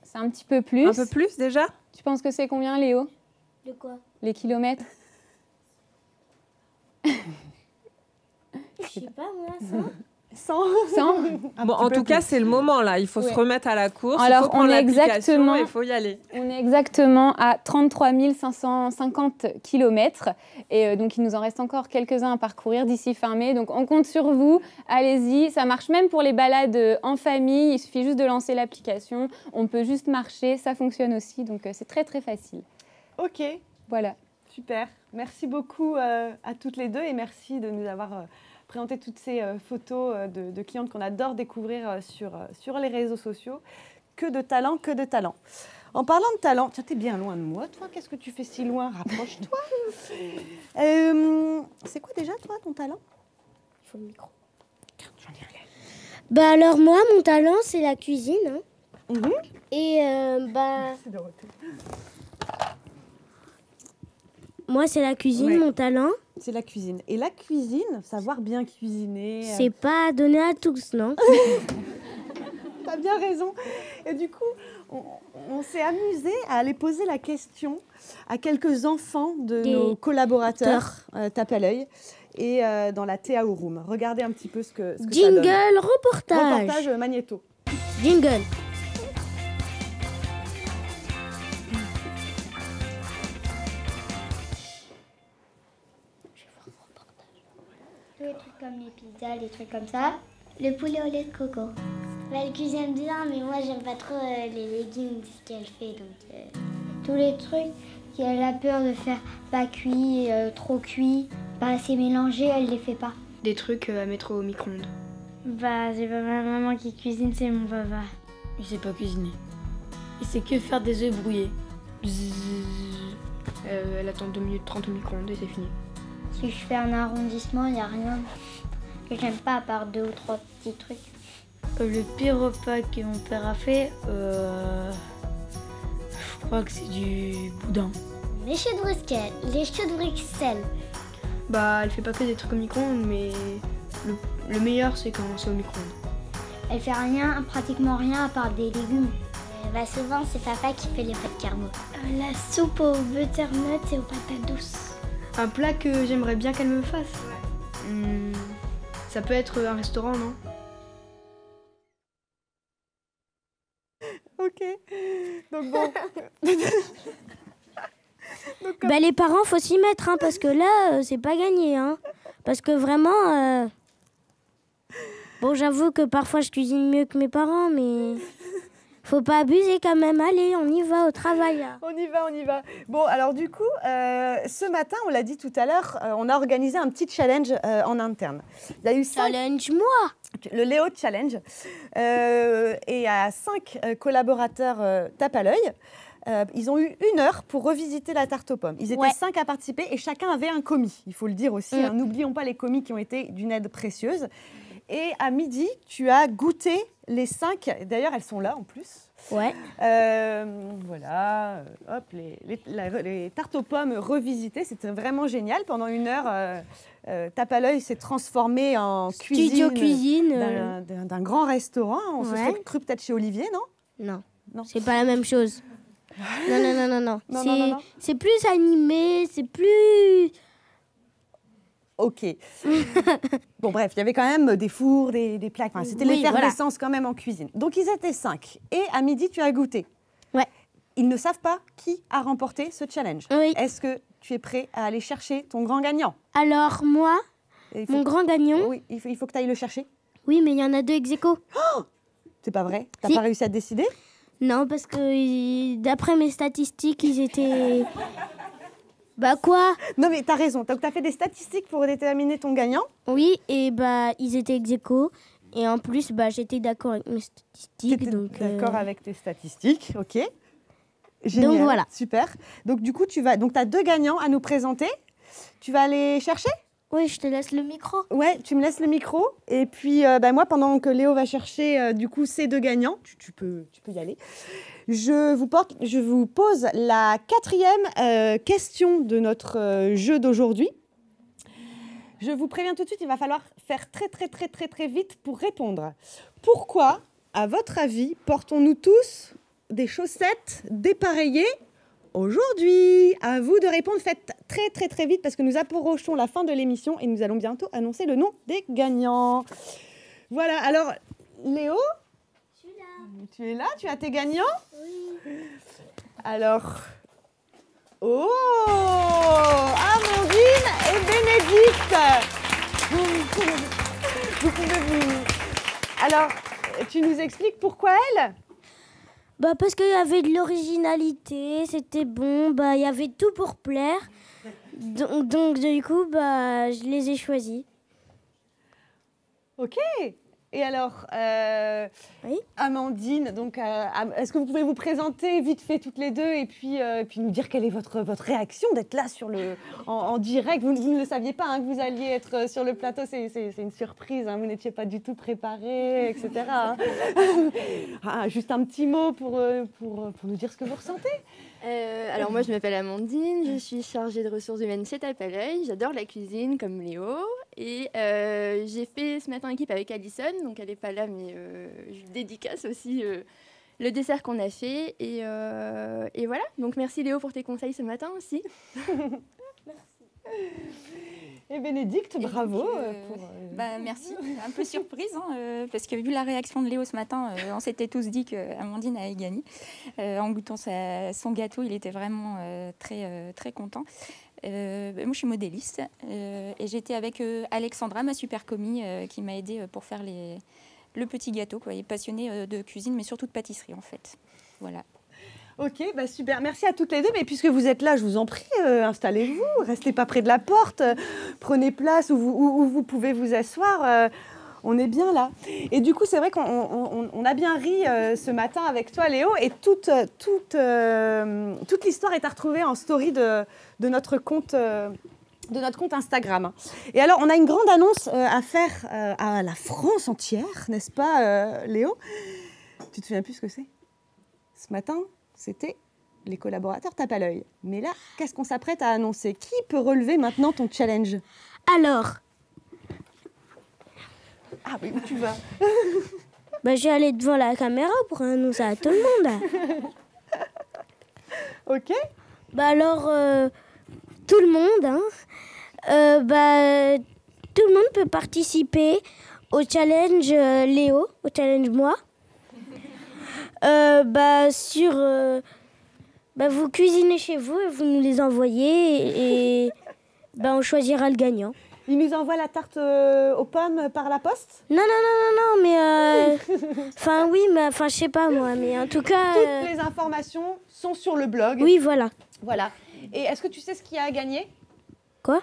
C'est un petit peu plus. Un peu plus déjà? Tu penses que c'est combien, Léo? De quoi? Les kilomètres? Je sais pas, moi, 100. 100 Bon, en tout cas, c'est le moment là. Il faut se remettre à la course. Alors, il faut prendre l'application, il faut y aller. On est exactement à 33 550 km. Et donc, il nous en reste encore quelques-uns à parcourir d'ici fin mai. Donc, on compte sur vous. Allez-y. Ça marche même pour les balades en famille. Il suffit juste de lancer l'application. On peut juste marcher. Ça fonctionne aussi. Donc, c'est très, très facile. OK. Voilà. Super. Merci beaucoup à toutes les deux et merci de nous avoir présenter toutes ces photos de clientes qu'on adore découvrir sur les réseaux sociaux. Que de talent, que de talent. En parlant de talent, tiens, t'es bien loin de moi, toi. Qu'est-ce que tu fais si loin? Rapproche-toi. C'est quoi déjà, toi, ton talent? Il faut le micro. J'en ai rien. Bah alors moi, mon talent, c'est la cuisine. Hein. Mhm. Et moi, c'est la cuisine, Ouais. mon talent. C'est la cuisine. Et la cuisine, savoir bien cuisiner. C'est pas donné à tous, non? T'as bien raison. Et du coup, on s'est amusé à aller poser la question à quelques enfants de nos collaborateurs Tape à l'œil et dans la TAO Room. Regardez un petit peu ce que ça donne. Jingle, reportage. Reportage Magnéto. Jingle. Tous les trucs comme les pizzas, les trucs comme ça. Le poulet au lait de coco. Bah, elle cuisine bien, mais moi j'aime pas trop les légumes, ce qu'elle fait. Donc, tous les trucs qu'elle a peur de faire pas cuit, trop cuit, pas assez mélangé, elle les fait pas. Des trucs à mettre au micro-ondes. Bah, c'est pas ma maman qui cuisine, c'est mon papa. Il sait pas cuisiner. Il sait que faire des œufs brouillés. Bzzz. Elle attend 2 minutes 30 au micro-ondes et c'est fini. Si je fais un arrondissement, il n'y a rien que j'aime pas à part 2 ou 3 petits trucs. Le pire repas que mon père a fait, je crois que c'est du boudin. Les choux de Bruxelles, les choux de Bruxelles. Bah, elle fait pas que des trucs au micro-ondes, mais le meilleur c'est quand c'est au micro-ondes. Elle fait rien, pratiquement rien à part des légumes. Bah souvent c'est papa qui fait les pâtes carbo. La soupe aux butternut et aux patates douces. Un plat que j'aimerais bien qu'elle me fasse. Ça peut être un restaurant, non? Ok. Donc bon. Bah les parents, faut s'y mettre, hein, parce que là, c'est pas gagné. Hein. Parce que vraiment... Bon, j'avoue que parfois je cuisine mieux que mes parents, mais... Faut pas abuser quand même. Allez, on y va au travail. Là. On y va. Bon, alors du coup, ce matin, on l'a dit tout à l'heure, on a organisé un petit challenge en interne. Il y a eu Challenge-moi. le Léo Challenge. Et à 5 collaborateurs Tape à l'œil, ils ont eu 1 heure pour revisiter la tarte aux pommes. Ils étaient 5 à participer et chacun avait un commis. Il faut le dire aussi. Hein, n'oublions pas les commis qui ont été d'une aide précieuse. Et à midi, tu as goûté les 5. D'ailleurs, elles sont là en plus. Ouais. Voilà. Hop, les tartes aux pommes revisitées. C'était vraiment génial. Pendant 1 heure, Tape à l'œil s'est transformé en Studio cuisine. d'un grand restaurant. On se serait cru peut-être chez Olivier, non? Non. C'est pas la même chose. Non. Non. C'est plus animé, c'est plus... Ok. Bon, bref, il y avait quand même des fours, des plaques. Enfin, c'était l'effervescence quand même en cuisine. Donc, ils étaient 5. Et à midi, tu as goûté. Ouais. Ils ne savent pas qui a remporté ce challenge. Oui. Est-ce que tu es prêt à aller chercher ton grand gagnant? Alors, moi, mon grand gagnant... Oui, il faut que tu ailles le chercher. Oui, mais il y en a 2 ex-aequo. C'est pas vrai? T'as Si. pas réussi à te décider? Non, parce que d'après mes statistiques, ils étaient... Bah quoi? Non, mais t'as raison. Donc, t'as fait des statistiques pour déterminer ton gagnant. Oui, et bah ils étaient ex-aequo. Et en plus, bah j'étais d'accord avec mes statistiques. T'étais Donc, d'accord avec tes statistiques, ok. Génial, Donc voilà. Super. Donc du coup, t'as 2 gagnants à nous présenter. Tu vas aller chercher? Oui, je te laisse le micro. Ouais, tu me laisses le micro. Et puis moi, pendant que Léo va chercher du coup ces 2 gagnants, tu peux y aller. Je vous pose la 4e question de notre jeu d'aujourd'hui. Je vous préviens tout de suite, il va falloir faire très vite pour répondre. Pourquoi, à votre avis, portons-nous tous des chaussettes dépareillées aujourd'hui? À vous de répondre. Faites très vite parce que nous approchons la fin de l'émission et nous allons bientôt annoncer le nom des gagnants. Voilà, alors Léo, tu es là? Tu as tes gagnants? Oui. Alors, Amandine et Bénédicte. Vous pouvez vous... Alors, tu nous expliques pourquoi elles? Bah parce qu'il y avait de l'originalité, c'était bon, bah il y avait tout pour plaire. Donc du coup, bah je les ai choisis. Ok. Et alors, Oui. Amandine, donc, est-ce que vous pouvez vous présenter vite fait toutes les deux et puis nous dire quelle est votre réaction d'être là en direct. Vous ne le saviez pas hein, que vous alliez être sur le plateau, c'est une surprise, hein, vous n'étiez pas du tout préparés, etc. hein. Juste un petit mot pour nous dire ce que vous ressentez. Alors moi je m'appelle Amandine, je suis chargée de ressources humaines chez Tapaleuil, j'adore la cuisine comme Léo et j'ai fait ce matin équipe avec Alison, donc elle n'est pas là mais je dédicace aussi le dessert qu'on a fait et voilà, donc merci Léo pour tes conseils ce matin aussi. Et Bénédicte, bravo. Merci, un peu surprise, hein, parce que vu la réaction de Léo ce matin, on s'était tous dit qu'Amandine allait gagner. En goûtant son gâteau, il était vraiment très, très content. Moi, je suis modéliste et j'étais avec Alexandra, ma super commis, qui m'a aidée pour faire le petit gâteau. Quoi. Elle est passionnée de cuisine, mais surtout de pâtisserie, en fait. Voilà. Ok, super. Merci à toutes les deux. Mais puisque vous êtes là, je vous en prie, installez-vous. Restez pas près de la porte. Prenez place où vous pouvez vous asseoir. On est bien là. Et du coup, c'est vrai qu'on a bien ri ce matin avec toi, Léo. Et toute l'histoire est à retrouver en story de notre compte Instagram. Et alors, on a une grande annonce à faire à la France entière, n'est-ce pas, Léo? Tu te souviens plus ce que c'est? Ce matin, c'était les collaborateurs tapent à l'œil. Mais là, qu'est-ce qu'on s'apprête à annoncer? Qui peut relever maintenant ton challenge? Alors, oui, où tu vas? je vais aller devant la caméra pour annoncer à tout le monde. Ok. Alors, tout le monde, tout le monde peut participer au challenge Léo, au challenge moi. Vous cuisinez chez vous et vous nous les envoyez et on choisira le gagnant. Il nous envoie la tarte aux pommes par la poste? Non, mais je sais pas moi, mais en tout cas... Toutes les informations sont sur le blog. Oui, voilà. Voilà. Et est-ce que tu sais ce qu'il y a à gagner? Quoi?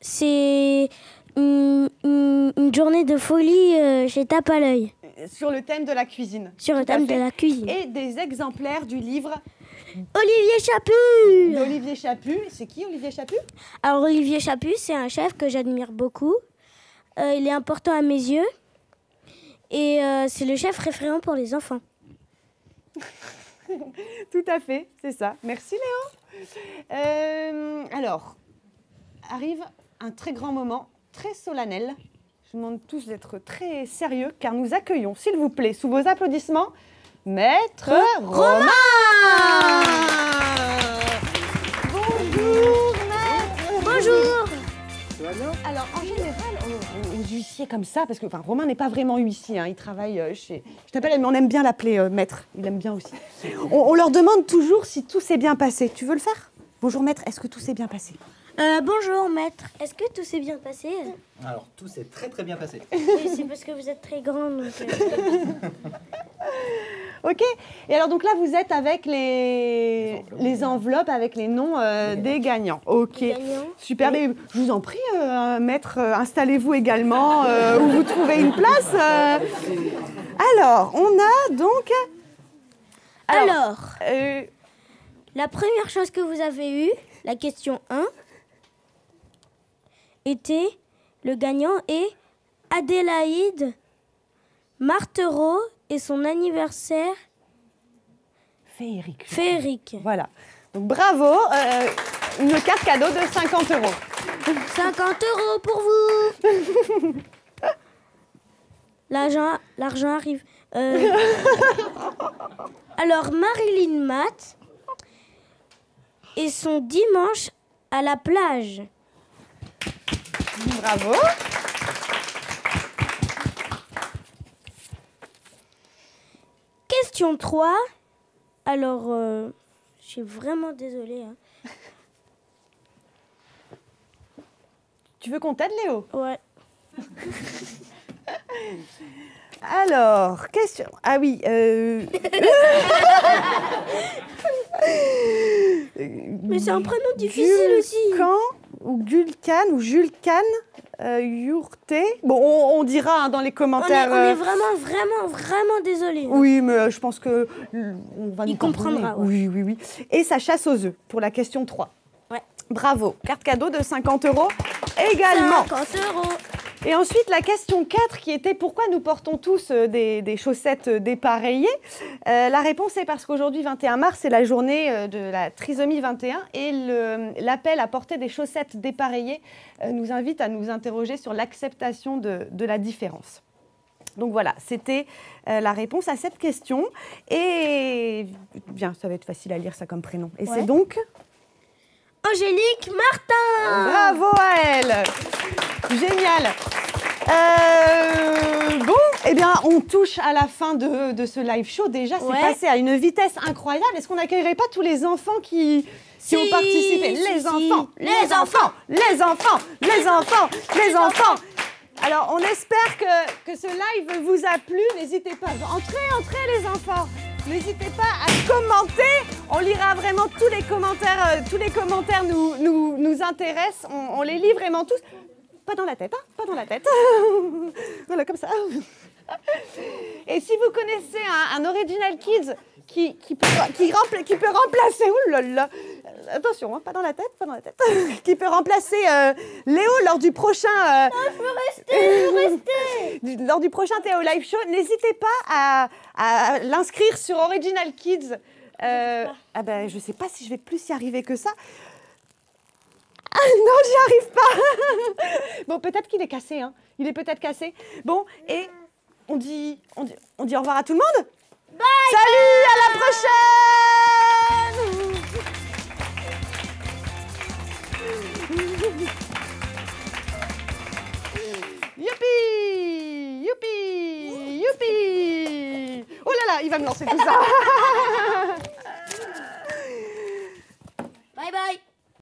C'est une journée de folie chez Tape à l'œil. Sur le thème de la cuisine. Sur le thème de la cuisine. Et des exemplaires du livre Olivier Chaput. d'Olivier Chaput. C'est qui Olivier Chaput? Alors Olivier Chaput, c'est un chef que j'admire beaucoup. Il est important à mes yeux. Et c'est le chef référent pour les enfants. Tout à fait, c'est ça. Merci Léo. Alors, arrive un très grand moment, très solennel. Je vous demande tous d'être très sérieux car nous accueillons, s'il vous plaît, sous vos applaudissements, Maître Romain. Bonjour Maître. Bonjour. Ça va bien? Alors en général, aux huissiers comme ça, parce que Romain n'est pas vraiment huissier, il travaille chez... Je t'appelle, mais on aime bien l'appeler Maître, il aime bien aussi. On leur demande toujours si tout s'est bien passé. Tu veux le faire? Bonjour Maître, est-ce que tout s'est bien passé? Bonjour Maître, est-ce que tout s'est bien passé? Alors, tout s'est très très bien passé. Oui, c'est parce que vous êtes très grand. Donc, Ok. Et alors donc là, vous êtes avec les enveloppes avec les noms des gagnants. Ok. Super. Mais je vous en prie, Maître, installez-vous également où vous trouvez une place. Alors, on a donc... Alors, la première chose que vous avez eue, la question 1, était, le gagnant est Adélaïde Martereau et son anniversaire féerique. Voilà. Donc bravo, une carte cadeau de 50 €. 50 € pour vous. L'argent arrive. Alors, Marilyn Matt et son dimanche à la plage. Bravo. Question 3. Alors, je suis vraiment désolée. Tu veux qu'on t'aide, Léo? Ouais. Alors, question... Ah oui. Mais c'est un prénom difficile aussi. Gulcan ou Jules Can Yourté. Bon, on dira hein, dans les commentaires. On est vraiment désolé. Oui, mais je pense que on va Il comprendra. Ouais. Oui. Et sa chasse aux œufs pour la question 3. Ouais. Bravo. Carte cadeau de 50 € également. 50 €. Et ensuite, la question 4 qui était pourquoi nous portons tous des chaussettes dépareillées. La réponse est parce qu'aujourd'hui, 21 mars, c'est la journée de la trisomie 21 et l'appel à porter des chaussettes dépareillées nous invite à nous interroger sur l'acceptation de la différence. Donc voilà, c'était la réponse à cette question. Et bien, ça va être facile à lire ça comme prénom. Et c'est donc Angélique Martin. Bravo à elle. Génial. Bon, eh bien, on touche à la fin de ce live show. Déjà, c'est passé à une vitesse incroyable. Est-ce qu'on n'accueillerait pas tous les enfants qui ont participé? Les enfants. Alors, on espère que ce live vous a plu. N'hésitez pas. Entrez les enfants. N'hésitez pas à commenter. On lira vraiment tous les commentaires. Tous les commentaires nous intéressent. On les lit vraiment tous. Pas dans la tête, hein? Pas dans la tête. Voilà, comme ça. Et si vous connaissez un Original Kids qui peut remplacer... Ouh là là. Attention, hein, pas dans la tête. Qui peut remplacer Léo lors du prochain... je veux rester. Lors du prochain Théo Live Show, n'hésitez pas à l'inscrire sur Original Kids. Je sais pas si je vais plus y arriver que ça. Ah non, j'y arrive pas. Bon, peut-être qu'il est cassé, hein. Il est peut-être cassé. Bon, et on dit au revoir à tout le monde. Bye. Salut, à la prochaine. Youpi. Oh là là, il va me lancer tout ça.